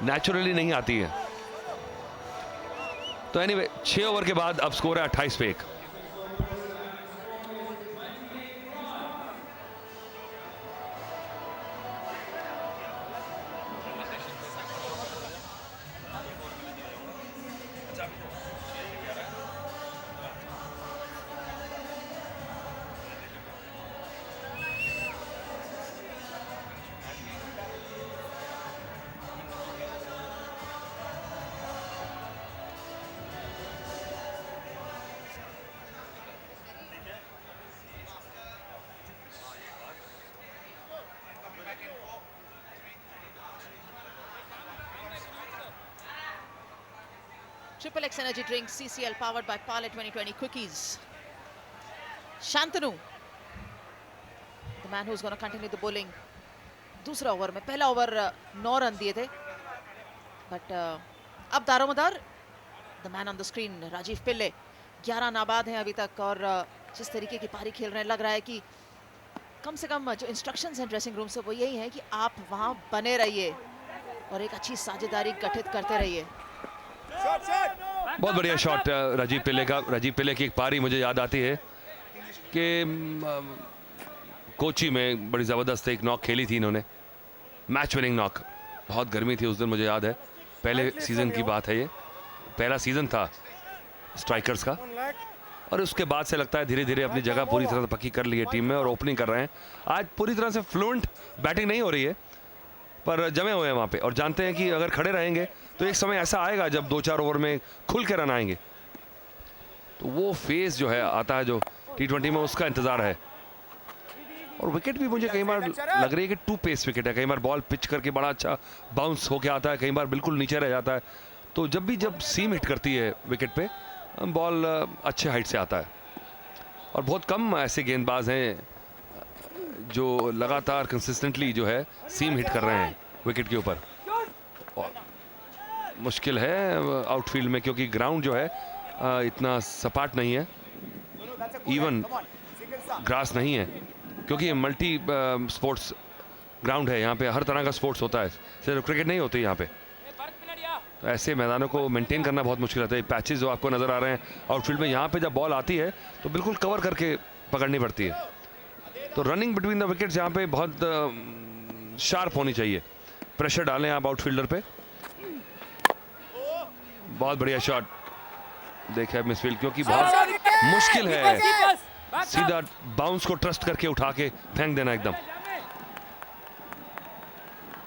Naturally नहीं आती है। तो एनीवे 6 ओवर के बाद अब स्कोर है 28 पे 1। Triple X Energy Drink CCL powered by Parle 2020 Quickies. Shantanu, the man who's going to continue the bowling. दूसरा ओवर में पहला ओवर 9 रन दिए थे, बट अब दारोमदार the man on the screen Rajiv Pillai 11 नाबाद हैं अभी तक, और जिस तरीके की पारी खेल रहे हैं लग रहा है कि कम से कम जो इंस्ट्रक्शंस हैं ड्रेसिंग रूम से वो यही है कि आप वहां बने रहिए और एक अच्छी साझेदारी गठित करते रहिए। बहुत बढ़िया शॉट राजीव पिल्ले का। राजीव पिल्ले की एक पारी मुझे याद आती है कि कोची में बड़ी ज़बरदस्त एक नॉक खेली थी इन्होंने, मैच विनिंग नॉक। बहुत गर्मी थी उस दिन, मुझे याद है। पहले सीज़न की बात है, ये पहला सीज़न था स्ट्राइकर्स का, और उसके बाद से लगता है धीरे धीरे अपनी जगह पूरी तरह से पक्की कर ली है टीम में और ओपनिंग कर रहे हैं। आज पूरी तरह से फ्लुएंट बैटिंग नहीं हो रही है, पर जमे हुए हैं वहाँ पे और जानते हैं कि अगर खड़े रहेंगे तो एक समय ऐसा आएगा जब 2-4 ओवर में खुल के रन आएंगे। तो वो फेज जो है आता है जो T20 में, उसका इंतजार है। और विकेट भी मुझे कई बार लग रही है कि 2 पेस विकेट है। कई बार बॉल पिच करके बड़ा अच्छा बाउंस होके आता है, कई बार बिल्कुल नीचे रह जाता है। तो जब सीम हिट करती है विकेट पे, बॉल अच्छे हाइट से आता है। और बहुत कम ऐसे गेंदबाज हैं जो लगातार कंसिस्टेंटली जो है सीम हिट कर रहे हैं विकेट के ऊपर। मुश्किल है आउटफील्ड में, क्योंकि ग्राउंड जो है इतना सपाट नहीं है, इवन ग्रास नहीं है, क्योंकि मल्टी स्पोर्ट्स ग्राउंड है। यहाँ पे हर तरह का स्पोर्ट्स होता है, सिर्फ क्रिकेट नहीं होती यहाँ पे। तो ऐसे मैदानों को मेंटेन करना बहुत मुश्किल होता है। पैचेस जो आपको नज़र आ रहे हैं आउटफील्ड में, यहाँ पे जब बॉल आती है तो बिल्कुल कवर करके पकड़नी पड़ती है। तो रनिंग बिटवीन द विकेट्स यहाँ पे बहुत शार्प होनी चाहिए। प्रेशर डालें आप आउटफील्डर पे। बहुत बढ़िया शॉट देखा मिसफील्ड, क्योंकि बहुत मुश्किल है सीधा बाउंस को ट्रस्ट करके उठा के फेंक देना एकदम।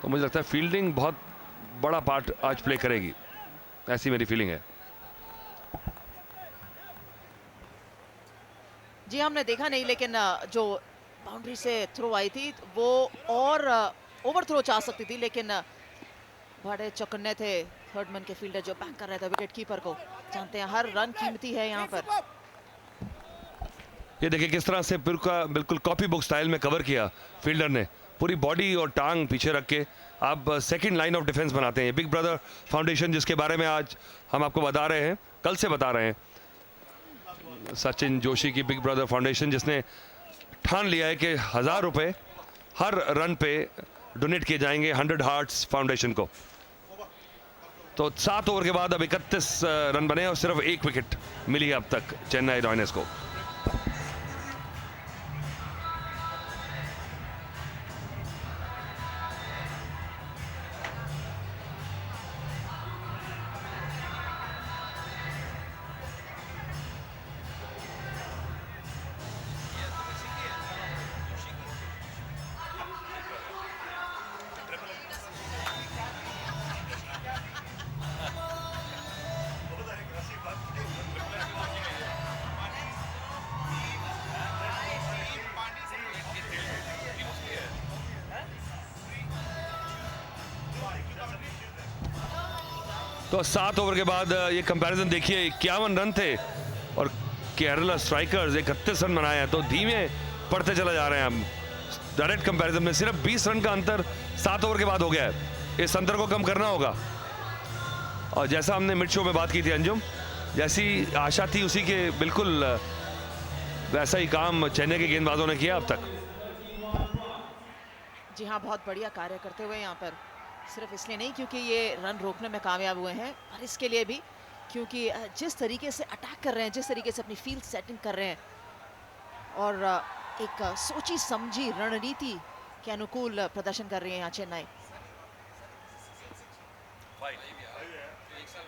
तो मुझे लगता है फील्डिंग बहुत बड़ा पार्ट आज प्ले करेगी, ऐसी मेरी फीलिंग है। जी हमने देखा नहीं, लेकिन जो बाउंड्री से थ्रो आई थी वो और ओवर थ्रो चाह सकती थी, लेकिन बड़े चौकन्ने थे थर्ड मैन के फील्डर जो बैक कर रहे थे विकेट कीपर को। जानते हैं हर रन कीमती है यहाँ पर। ये देखिए किस तरह से बिल्कुल कॉपी बुक स्टाइल में कवर किया फील्डर ने, पूरी बॉडी और टांग पीछे रख के। आप सेकंड लाइन ऑफ डिफेंस बनाते हैं। बिग ब्रदर फाउंडेशन, जिसके बारे में आज हम आपको बता रहे हैं, कल से बता रहे हैं, सचिन जोशी की बिग ब्रदर फाउंडेशन, जिसने ठान लिया है कि 1000 रुपये हर रन पे डोनेट किए जाएंगे 100 हार्ट्स फाउंडेशन को। तो 7 ओवर के बाद अब 31 रन बने और सिर्फ 1 विकेट मिली है अब तक चेन्नई रॉयनर्स को। तो 7 ओवर के बाद ये कंपैरिजन देखिए, 51 रन थे और केरला स्ट्राइकर्स 31 रन बनाए हैं। तो धीमे पड़ते चले जा रहे हैं हम। डायरेक्ट कंपैरिजन में सिर्फ 20 रन का अंतर 7 ओवर के बाद हो गया है। इस अंतर को कम करना होगा। और जैसा हमने मिड शो में बात की थी अंजुम, जैसी आशा थी उसी के बिल्कुल वैसा ही काम चेन्नई के गेंदबाजों ने किया अब तक। जी हाँ, बहुत बढ़िया कार्य करते हुए यहाँ पर सिर्फ इसलिए नहीं क्योंकि ये रन रोकने में कामयाब हुए हैं, और इसके लिए भी क्योंकि जिस तरीके से अटैक कर रहे हैं, जिस तरीके से अपनी फील्ड सेटिंग कर रहे हैं, और एक सोची समझी रणनीति के अनुकूल प्रदर्शन कर रही है यहाँ चेन्नई।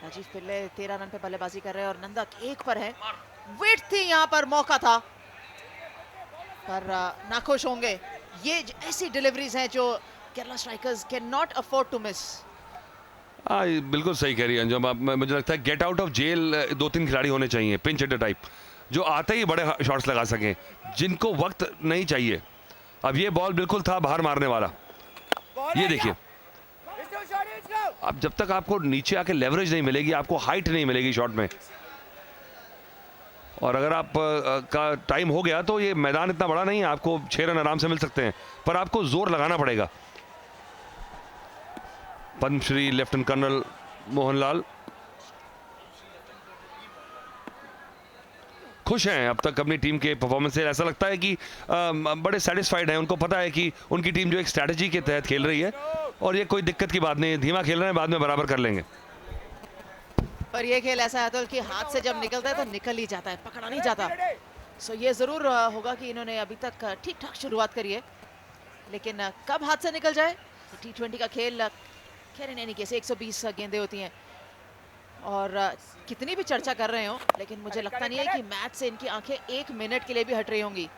राजीव पिल्ले 13 रन पे बल्लेबाजी कर रहे हैं और नंदक 1 पर है। विट थी यहाँ पर, मौका था, पर नाखुश होंगे। ये ऐसी डिलीवरीज हैं जो Kerala Strikers can not afford to miss. हाँ, बिल्कुल सही कह रही है अंजुम। मुझे लगता है गेट आउट ऑफ जेल 2-3 खिलाड़ी होने चाहिए, पिंच हिटर टाइप, जो आते ही बड़े शॉट्स लगा सकें, जिनको वक्त नहीं चाहिए। अब ये बॉल बिल्कुल था बाहर मारने वाला। ये देखिए, अब जब तक आपको नीचे आके लेवरेज नहीं मिलेगी, आपको हाइट नहीं मिलेगी शॉट में, और अगर आप का टाइम हो गया तो ये मैदान इतना बड़ा नहीं है, आपको 6 रन आराम से मिल सकते हैं, पर आपको जोर लगाना पड़ेगा। पद्मश्री लेफ्टिनेंट कर्नल मोहनलाल खुश हैं अब तक अपनी टीम के परफॉर्मेंस से। ऐसा लगता है कि बड़े सेटिस्फाइड हैं। उनको पता है कि उनकी टीम जो एक स्ट्रैटेजी के तहत खेल रही है, और ये कोई दिक्कत की बात नहीं है। धीमा खेल रहे हैं, बाद में बराबर कर लेंगे। पर ये खेल ऐसा है अतुल कि हाथ से जब निकलता है तो निकल ही जाता है, पकड़ा नहीं जाता। सो ये जरूर होगा कि इन्होंने अभी तक ठीक ठाक शुरुआत करी है, लेकिन कब हाथ से निकल जाए। T20 का खेल, खैर इन एनी केस 120 गेंदें होती हैं, और कितनी भी चर्चा कर रहे हो, लेकिन मुझे लगता नहीं है कि मैच से इनकी आंखें 1 मिनट के लिए भी हट रही होंगी।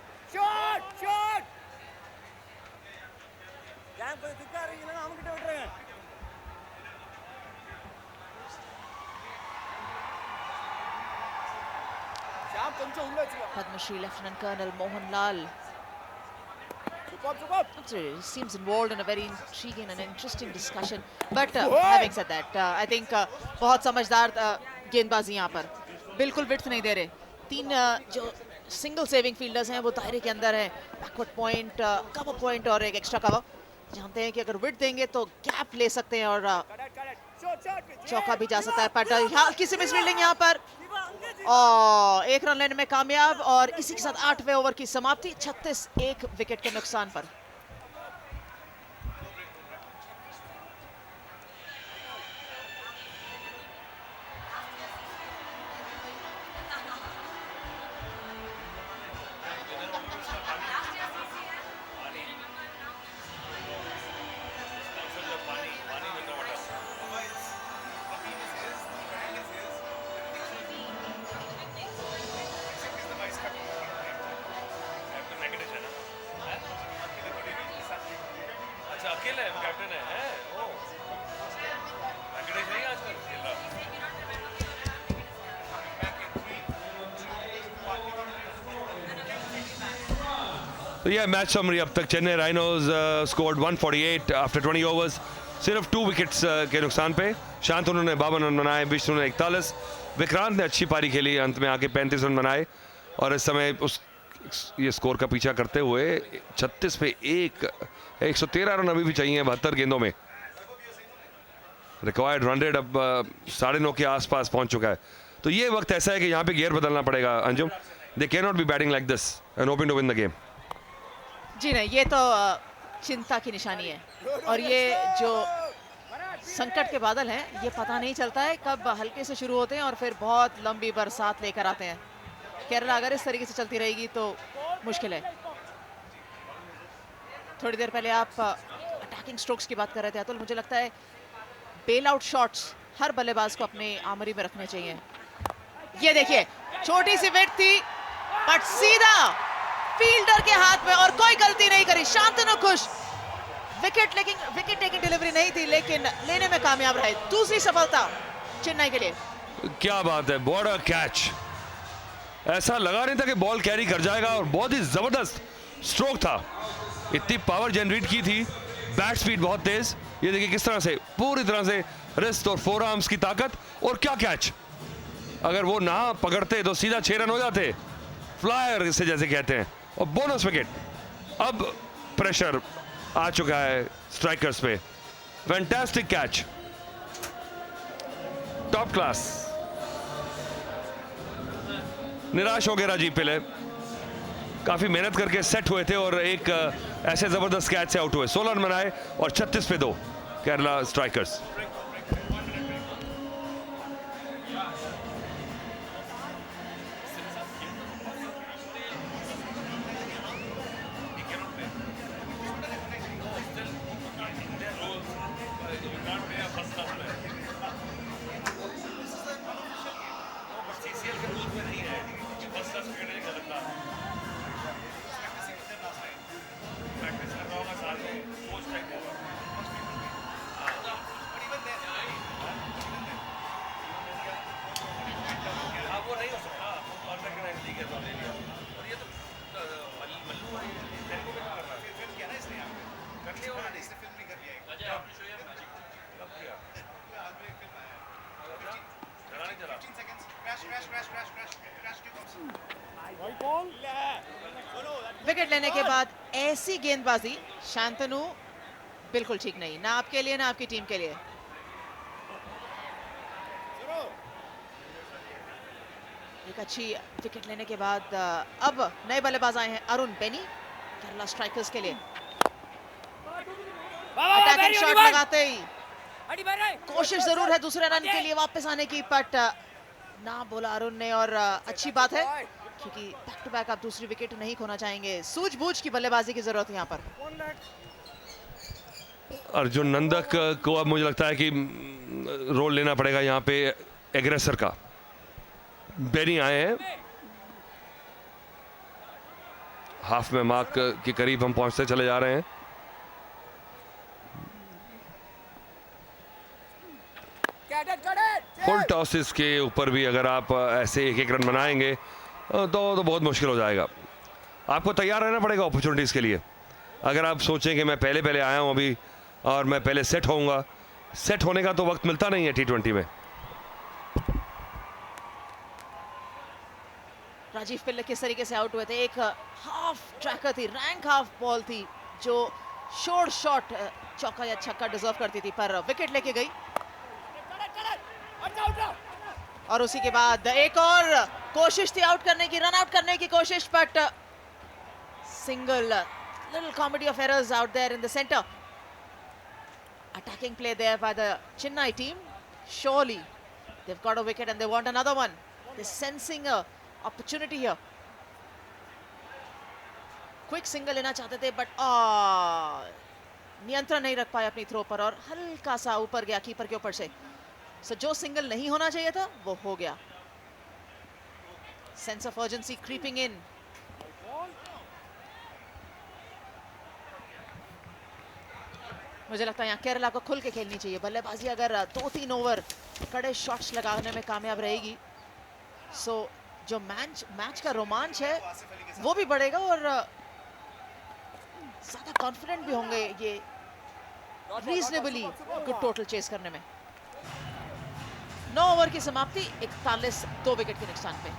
Padmashri lieutenant colonel Mohanlal seems involved in a very intriguing and interesting discussion, but having said that, I think बहुत समझदार गेंदबाजी यहाँ पर, बिल्कुल विड्थ नहीं दे रहे। 3 जो सिंगल सेविंग फील्डर्स हैं वो दायरे के अंदर हैं। बैकवर्ड पॉइंट, कवर पॉइंट और एक एक्स्ट्रा कवर। जानते हैं कि अगर विड्थ देंगे तो गैप ले सकते हैं और चौका भी जा सकता है, पर हल्की सी मिसफील्डिंग यहाँ पर, और 1 रन लेने में कामयाब, और इसी के साथ 8वें ओवर की समाप्ति 36 1 विकेट के नुकसान पर। तो यह मैच समरी। अब तक Chennai rhinos scored 148 after 20 overs, सिर्फ 2 विकेट्स के नुकसान पे। शांतनु ने 52 रन बनाए, विष्णु ने 41, विक्रांत ने अच्छी पारी खेली, अंत में आके 35 रन बनाए, और इस समय उस ये स्कोर का पीछा करते हुए 36 पे 113 रन अभी भी चाहिए 72 गेंदों में। रिक्वायर्ड रन रेट अब 9.5 के आसपास पहुंच चुका है। तो ये वक्त ऐसा है कि यहाँ पे गियर बदलना पड़ेगा Anjum. They can not be batting like this and hoping to win the game. जी नहीं, ये तो चिंता की निशानी है, और ये जो संकट के बादल हैं, ये पता नहीं चलता है कब हल्के से शुरू होते हैं और फिर बहुत लंबी बरसात लेकर आते हैं। केरला अगर इस तरीके से चलती रहेगी तो मुश्किल है। थोड़ी देर पहले आप अटैकिंग स्ट्रोक्स की बात कर रहे थे अतुल, मुझे लगता है बेल आउट शॉट्स हर बल्लेबाज को अपने आमरी में रखने चाहिए। ये देखिए, छोटी सी विकेट थी, बट सीधा फील्डर के हाथ में, और कोई गलती नहीं करी। शांतनु खुश, विकेट टेकिंग डिलीवरी नहीं थी, लेकिन लेने में कामयाब रहे। दूसरी सफलता चेन्नई के लिए। क्या बात है, बॉर्डर कैच। ऐसा लगा नहीं था कि बॉल कैरी कर जाएगा, और बहुत ही जबरदस्त स्ट्रोक था। इतनी पावर जनरेट की थी, बैट स्पीड बहुत तेज। ये देखिए किस तरह से, पूरी तरह से रिस्ट और फोर आर्म्स की ताकत, और क्या कैच। अगर वो ना पकड़ते तो सीधा 6 रन हो जाते, फ्लायर इसे जैसे कहते हैं, और बोनस विकेट। अब प्रेशर आ चुका है स्ट्राइकर्स पे। Fantastic catch, top class. निराश हो गए राजीव पिल्ले, काफी मेहनत करके सेट हुए थे और एक ऐसे जबरदस्त कैच से आउट हुए। 16 रन बनाए और 36 पे 2। केरला स्ट्राइकर्स। विकेट लेने के बाद ऐसी गेंदबाजी शांतनु बिल्कुल ठीक नहीं, ना आपके लिए ना आपकी टीम के लिए। एक अच्छी विकेट लेने के बाद अब नए बल्लेबाज आए हैं अरुण बेनी केरला स्ट्राइकर्स के लिए। अटैकिंग शॉट लगाते ही कोशिश जरूर है दूसरे रन के लिए वापस आने की, बट ना बोला अरुण ने, और अच्छी बात है क्योंकि बैक टू बैक आप दूसरी विकेट नहीं खोना चाहेंगे। सूझबूझ की बल्लेबाजी की जरूरत है यहाँ पर। अर्जुन नंदक को अब मुझे लगता है कि रोल लेना पड़ेगा यहाँ पे एग्रेसर का। बेनी आए हैं, हाफ में मार्क के करीब हम पहुंचते चले जा रहे हैं। फुल टॉसेस के ऊपर भी अगर आप ऐसे एक एक रन बनाएंगे तो बहुत मुश्किल हो जाएगा। आपको तैयार रहना पड़ेगा अपॉर्चुनिटीज के लिए। अगर आप सोचें कि मैं पहले आया हूं अभी और मैं पहले सेट होऊंगा, सेट होने का तो वक्त मिलता नहीं है T20 में। राजीव पिल्ले किस तरीके से आउट हुए थे, एक हाफ ट्रैकर थी, रैंक हाफ बॉल थी जो शॉर्ट शॉट चौका या छक्का डिजर्व करती थी, पर विकेट लेके गई। और उसी के बाद एक और कोशिश थी आउट करने की, रन आउट करने की कोशिश, but single. Little comedy of errors out there in the center. Attacking play there by the Chennai team. Surely they've got a wicket and they want another one. They're sensing a opportunity here. Quick single लेना चाहते थे, but नियंत्रण नहीं रख पाए अपनी throw पर और हल्का सा ऊपर गया कीपर के ऊपर से। So जो सिंगल नहीं होना चाहिए था वो हो गया। Sense of urgency creeping in. मुझे लगता है यहाँ केरला को खुल के खेलनी चाहिए बल्लेबाजी। अगर 2-3 ओवर कड़े शॉट्स लगाने में कामयाब रहेगी, सो जो मैच का रोमांच है वो भी बढ़ेगा और ज्यादा कॉन्फिडेंट भी होंगे ये रीजनेबली गुड टोटल चेस करने में। 9 ओवर की समाप्ति, 41 2 विकेट के नुकसान पे।